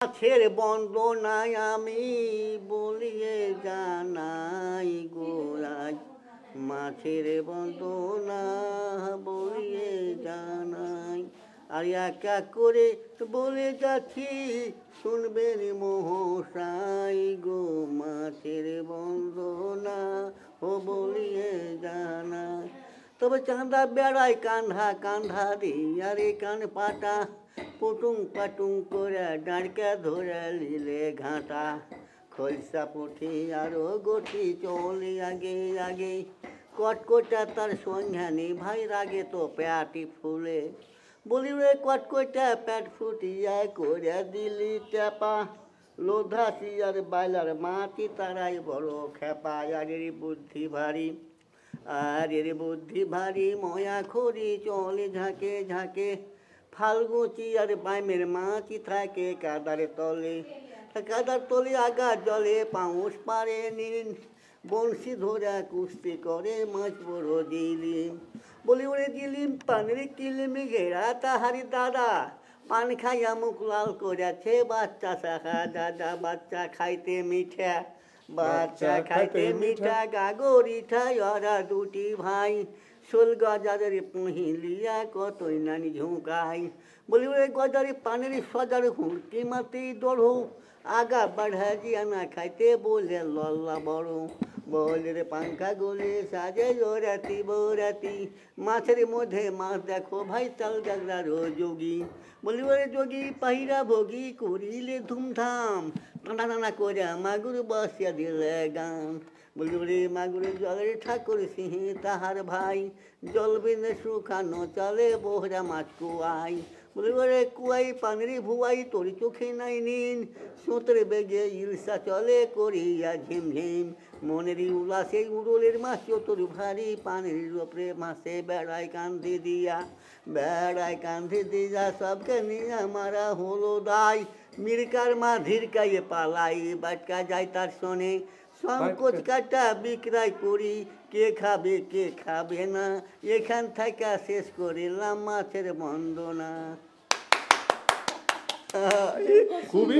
মাছের বন্দনায় আমি বলিয়ে জানাই গোরাজ, মাছের বন্দনা বলিয়ে জানাই। আর এক এক করে বলে যাচ্ছি শুনবেন মহাশয় গো, মাছের বন্দনা ও বলিয়ে জানাই। তবে চাঁদা বেড়ায় কান্ধা কান্ধা দিয়া রে কান পাটা, পুটুং পাটুং করে ডাঁড়কা ধরে লিলে ঘাটা। খলসা পুঁটি আরো গটি চলে আগে আগে, কটকটা তার সন্ধানী ভাই রাগে তো প্যাটি ফুলে। বলি রে কটকটা প্যাট ফুটিয়া করে দিলি চাপা, লোধাসি আর বাইলার মাটি তারাই বড় খেপা। আরে বুদ্ধি ভারী, আরে বুদ্ধি ভারী ময়া খড়ি চলে ঝাঁকে ঝাঁকে, ফাল্গুচি আর বাইমের মাছি থাকে কাদার তলে। কাদার তলে আগা জলে পাউস পারে নিন, বংশী ধরা কুস্তি করে মাছ বড় দিলিম। বলি ওরে দিলিম পানের কিলিম ঘেরা তাহারি দাদা, পান খাইয়া মুখ লাল করেছে বাচ্চা শাখা দাদা। বাচ্চা খাইতে মিঠা, বাচ্চা খাইতে মিঠা গাগরিঠা ওরা দুটি ভাই, শোল গজারের পহিলিয়া কতই নানি ঝুঁকাই। বলি ওরে গজারে পানের সজার হুঁকি মাতি দড়ো, আগা বাড়া জিয়ানা খাইতে বলে লল্লা বড়। বলের পাঙ্খা গলে সাজে রাতি বরাতি, মাছের মধ্যে মাছ দেখো ভাই তাল জাগরার যোগী। বলি ওরে যোগী পাহিরা ভোগী করিলে ধুমধাম, টানা টানা করে মাগুর বসিয়া দিলে গান। বলি ওরে মাগুরের জলের ঠাকুর সিংহে তাহার ভাই, জল বিনে শুকানো চলে বহরা মাছ কুয়াই। বলি ওরে কুয়াই পানের ভুয়াই তোর চোখে নাই নিন, সোঁতরে বেগে ইলসা চলে করিয়া ঝিমঝিম। মনেরই উল্লাসে উড়োলের মাছ চতুর ভারী, পানের ওপরে মাসে বেড়ায় কান্ধে দিয়া, বেড়ায় কান্ধে দিয়া সবকে নিয়ে মারা হলো দায়। মিরকার মা ধীরকাইয়ে পালাই, বাটকা যায় তার শোনে, সংকোচ কাটা বিক্রয় করি, কে খাবে কে খাবে না। এখান থেকে শেষ করিলাম মাছের বন্দনা। খুবই